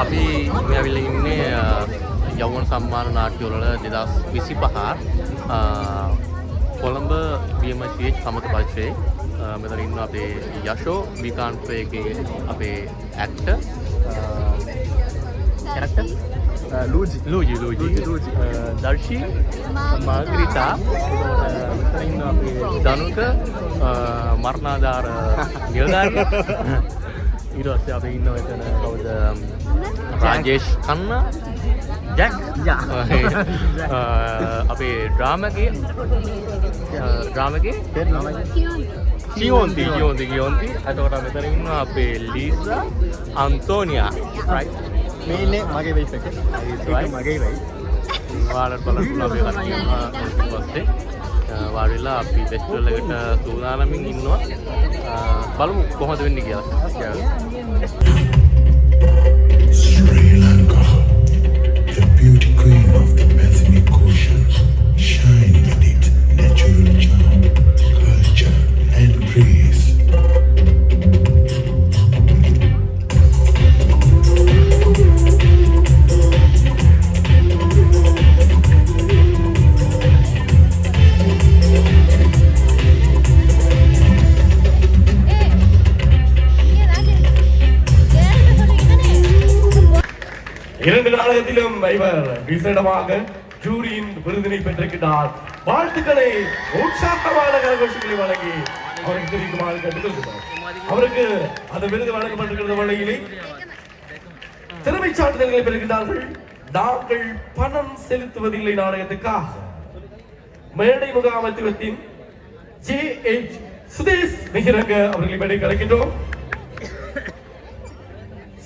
අපි මේ ඇවිල්ලා ඉන්නේ යෞවන සම්මාන නාට්‍යවල 2025 කොළඹ BMCH සමත පරිසරයේ මෙතන ඉන්න අපේ යෂෝ විකාන්තයේ අපේ ඇක්ටර් කැරක්ටර් ලූජි දර්ශී මාග්‍රිතා මෙතන ඉන්න අපේ දනුක මරණාධාර නිලධාරියා ඊට පස්සේ අපි ඉන්න මෙතන කවුද රාජේෂ් කන්නා ජැක් අපේ ඩ්‍රාමගේ කියොන්ති එතකොට මෙතන ඉන්න අපේ ලීසා අන්තෝනියා රයිට් මේ ඉන්නේ මගේ වෙයිෆ් එක. ඒක මගේ වෙයි. ඔයාලට බලන්න අපේ කට්ටිය ඊට පස්සේ වාඩිලා අපි ෆෙස්ටිවල් එකට සූදානමින් ඉන්නවා. බලමු කොහොමද වෙන්නේ කියලා. Sri Lanka, the beauty queen of the Pacific Ocean, shine with its natural charm, culture and grace. இரண்டு நாடகத்திலும் இவர் விசேடமாக ஜூரியின் விருதினை பெற்றிருக்கிறார். வாழ்த்துக்களை உற்சாகமான கரகோஷங்களை வழங்கி அவருக்கு தெரிவிக்குமாறு கேட்டுக்கொள்கிறார். அவருக்கு அந்த விருது வழங்கப்பட்டிருக்கிற வேளையிலே திறமை சான்றிதழ்களை பெறுகிறார்கள். நாங்கள் பணம் செலுத்துவதில்லை நாடகத்துக்காக மேடை முகாமைத்துவத்தின் JH சுதேஷ் மிகிரங்க அவர்களை மேடை கலைக்கின்றோம்.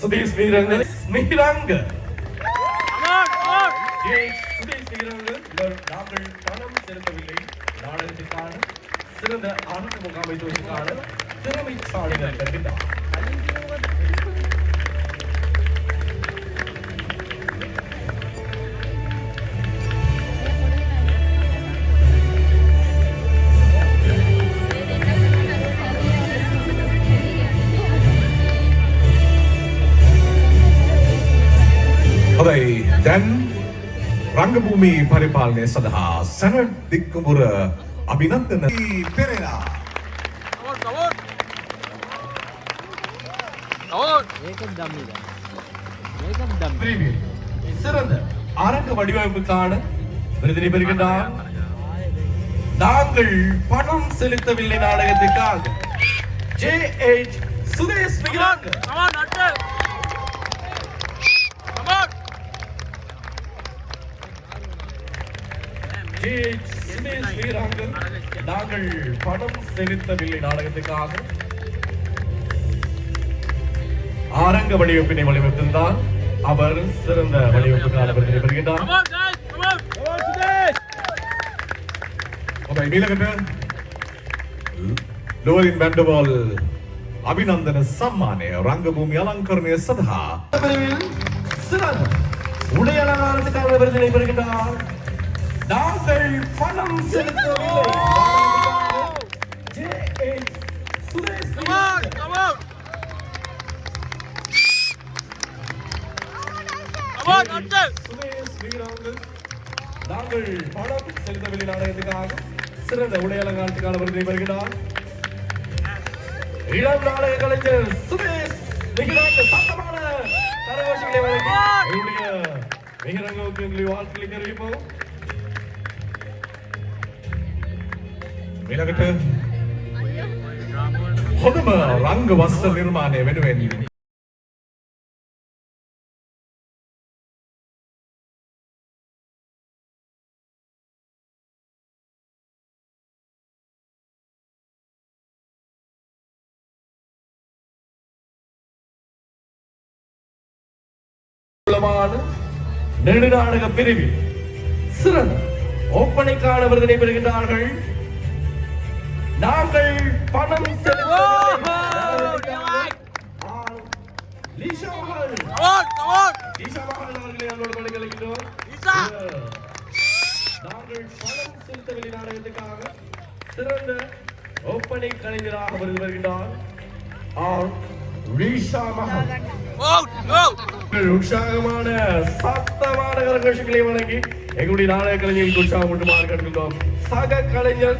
சுதேஷ் மிகிரங்க நாங்கள் பணம் செலுத்தவில்லை நாடகத்திற்கான சிறந்த ஆனந்த முகாமைத்துவத்திற்கான திறமை சான்றிதழ் பெறுகின்றார். දැන් රංගභූමි පරිපාලනය සඳහා සැනට් දික්කමුර අභිනන්දන පෙරේරා சிறந்த அரங்க வடிவமைப்புக்கான விருதினை பெறுகின்றார். நாங்கள் பணம் செலுத்தவில்லை நாடகத்துக்காக JH சுதேஷ் மிகிரங்க நாங்கள் பணம் செலுத்தவில்லை நாடகத்துக்காக ஆரங்க வடிவமைப்பினை வடிவமைத்திருந்தார். அவர் சிறந்த வடிவமைப்புக்கான விருதினை பெறுகின்றார். ලෝරින් බැන්ඩවල් අභිනන්දන සම්මානය රංගභූමි අලංකරණය සඳහා சிறந்த உடை அலங்காரத்துக்கான விருதினை பெறுகின்றார். நாங்கள் பணம் செலுத்தவில்லை சுதேஷ் நாங்கள் பணம் செலுத்தவில்லை நாடகத்துக்காக சிறந்த உடை அலங்காரத்துக்கான விருதினை பெறுகிறார். இளம் நாடக கலைஞர் சுதேஷ் மிகிரங்க சத்தமான கரகோஷங்களை வழங்கி என்னுடைய மிகிரங்கவுக்கு எங்களை வாழ்த்துக்களை தெரிவிப்போம். ඊළඟට හොඳම රංග වස්ත්‍ර නිර්මාණය වෙනුවෙන් நெடுநாடக பிரிவில் சிறந்த ஒப்பனைக்கான விருதினை பெறுகின்றார்கள். நாங்கள் பணம் நாங்கள் பணம் செலுத்தவில்லை நாடகத்துக்காக சிறந்த ஒப்பனை கலைஞராக வருகின்றார். Risha Mahal. உற்சாகமான சத்தமான கரகோஷங்களை வழங்கி எங்களுடைய நாடக கலைஞர்களுக்கு உற்சாகம் மட்டுமாறு கண்டுள்ளோம். சக கலைஞர்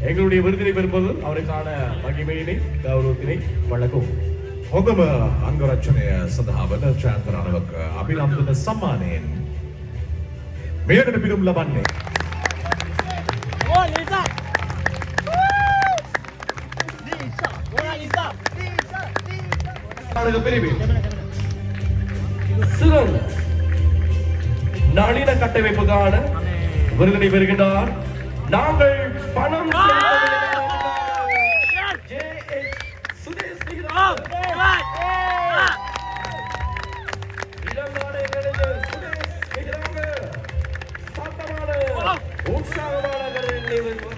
எங்களுடைய விருதினை பெறும்போது அவருக்கான மகிமையினை கௌரவத்தினை வழங்கும். හොඳම අංගරක්ෂණය සඳහා වන චාන්තරාණවක අභිනන්දන සම්මානයෙන් මෙයට පිරුම් ලබන්නේ நாடக பிரிவில் சிறந்த நளின கட்டமைப்புக்கான விருதினை பெறுகின்றார். நாங்கள் பணம்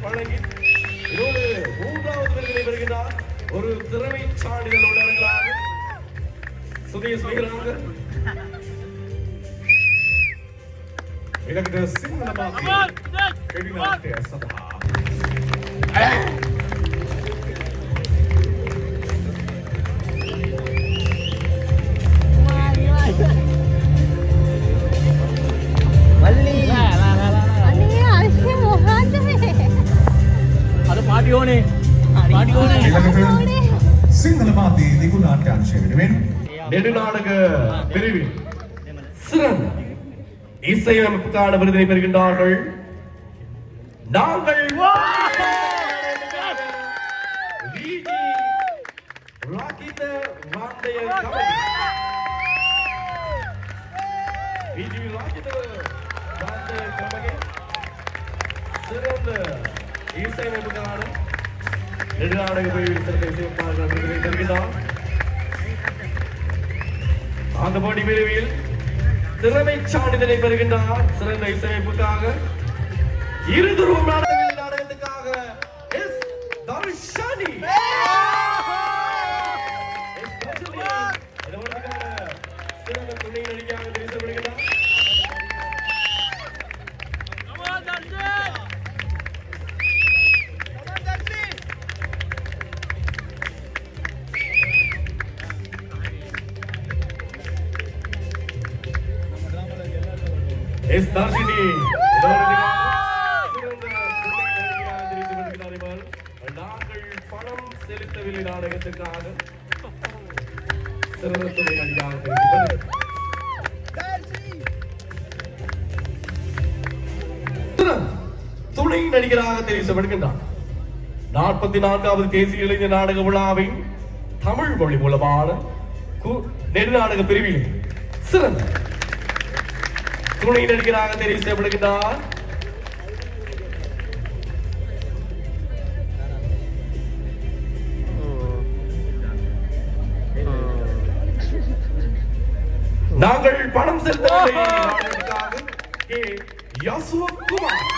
வழங்கி மூன்றாவது விருதினை பெறுகின்றார். ஒரு திறமை சான்றிதழ் உள்ளவர்களாக சுதேஷ் மிகிறாங்க. ඊළඟට සිංහල මාධ්‍ය කෙටි නාට්‍ය සඳහා සිංහල මාධ්‍ය දිගු නාට්‍යාංශය වෙනුවෙන් நெடுநாடக பிரிவில் சிறந்த இசையமைப்புக்கான விருதினை பெறுகின்றார்கள். நாங்கள் சிறந்த இசையமைப்புக்கான நெடுநாடக பிரிவில் சிறந்த இசையமைப்பாளர்கள் விருதினை பெறுகின்றார். அந்த போட்டி பிரிவில் திறமை சான்றிதழை பெறுகின்றார். சிறந்த இசையமைப்புக்காக இருதுருவம் நாடகத்துக்காக எஸ் தர்ஷனி சிறந்த துணை நடிகையாக தெரிவிக்கப்படுகிறார். எஸ் தர்ஷினி நாங்கள் பணம் செலுத்தவில்லை நாடகத்துக்காக சிறந்த துணை நடிகையாக துணை நடிகராக தெரிவிக்கப்படுகின்றார். 44வது தேசிய இளைஞர் நாடக விழாவின் தமிழ் மொழி மூலமான நெடுநாடக பிரிவில் சிறந்த துணை நடிகராக தெரிவு செய்யப்படுகிறார். நாங்கள் பணம் செலுத்தவில்லை கே யசுவகுமார்.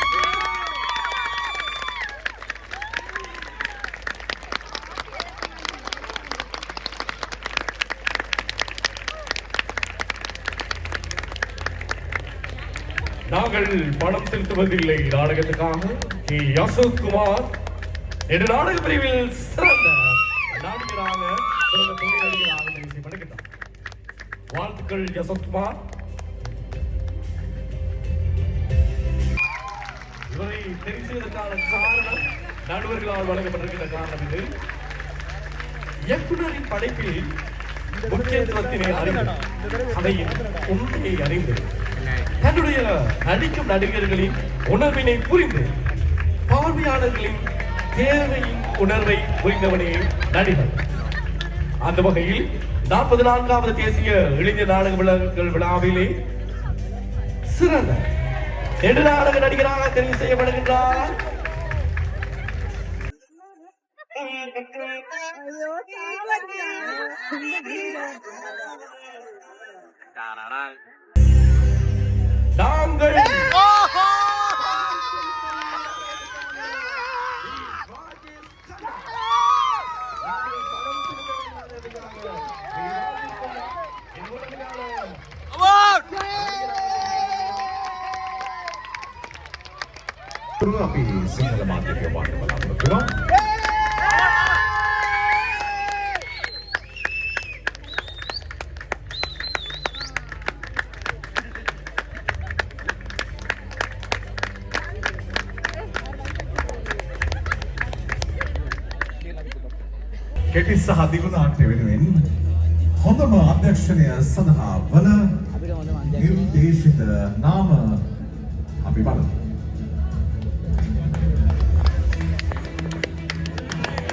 நாங்கள் பணம் செலுத்துவதில்லை நாடகத்துக்காக கே யசுகுமார் நெடுநாடக பிரிவில் சிறந்த நடிகராக சிறந்த துணை நடிகராக தெரிவு செய்யப்படுகின்றார். வாழ்த்துக்கள் யசுகுமார். இவரை தெரிவு செய்வதற்கான காரணம் நடுவர்களால் வழங்கப்பட்டிருக்கின்ற காரணம் இது. இயக்குனரின் படைப்பில் முக்கியத்துவத்தினை அறிந்து கதையின் உண்மையை அறிந்து தன்னுடைய நடிக்கும் நடிகர்களின் உணர்வினை புரிந்து பார்வையாளர்களின் தேவையின் உணர்வை புரிந்தவனே நடிகர். அந்த வகையில் 44வது தேசிய இளைஞர் நாடக விழாவிலே சிறந்த நெடுநாடக நடிகராக தெரிவு செய்யப்படுகின்றார். நாங்கள் අපි සිංහල මාධ්‍යකය වාර්ත බලාපොරොත්තු වෙනවා. කෙටි සහ දිගු නාට්‍ය වෙනුවෙන් හොඳම අධ්‍යක්ෂණය සඳහා වන නිර්දේශිත නාම අපි බලමු.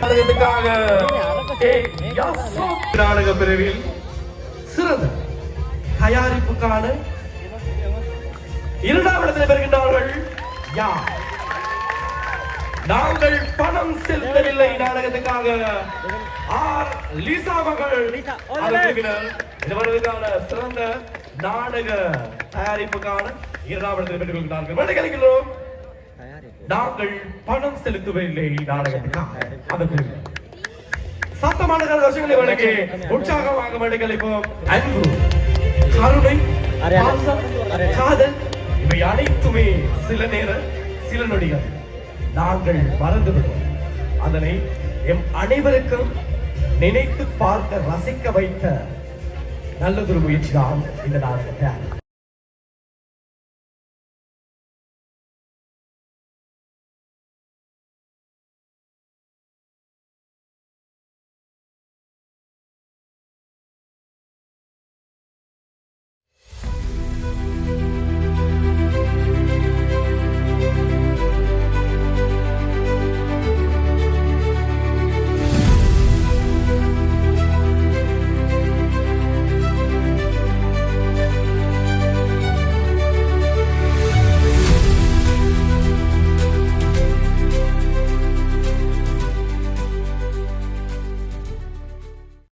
நாடகத்துக்காக நாடக பிரிவில் சிறந்த தயாரிப்புக்கான இரண்டாம் இடத்தில் பெறுகின்றார்கள் யார்? நாங்கள் பணம் செலுத்தவில்லை நாடகத்துக்காக ஆர் லீசா மகள் வருவதற்கான சிறந்த நாடக தயாரிப்புக்கான இரண்டாம் இடத்தில் பெற்றுக் கொள்கிறார்கள். வணக்கம். நாங்கள் பணம் செலுத்தவில்லை நாடகத்துக்காக அதற்கு சத்தமான கரகோஷங்களை வழங்கி உற்சாகமாக வழங்கலிப்போம். அன்பு, கருணை, பாசம், காதல் இவை அனைத்துமே சில நேரம் சில நொடிகள் நாங்கள் மறந்துவிடுவோம். அதனை எம் அனைவருக்கும் நினைத்து பார்க்க ரசிக்க வைத்த நல்லதொரு முயற்சி தான் இந்த நாடகத்தை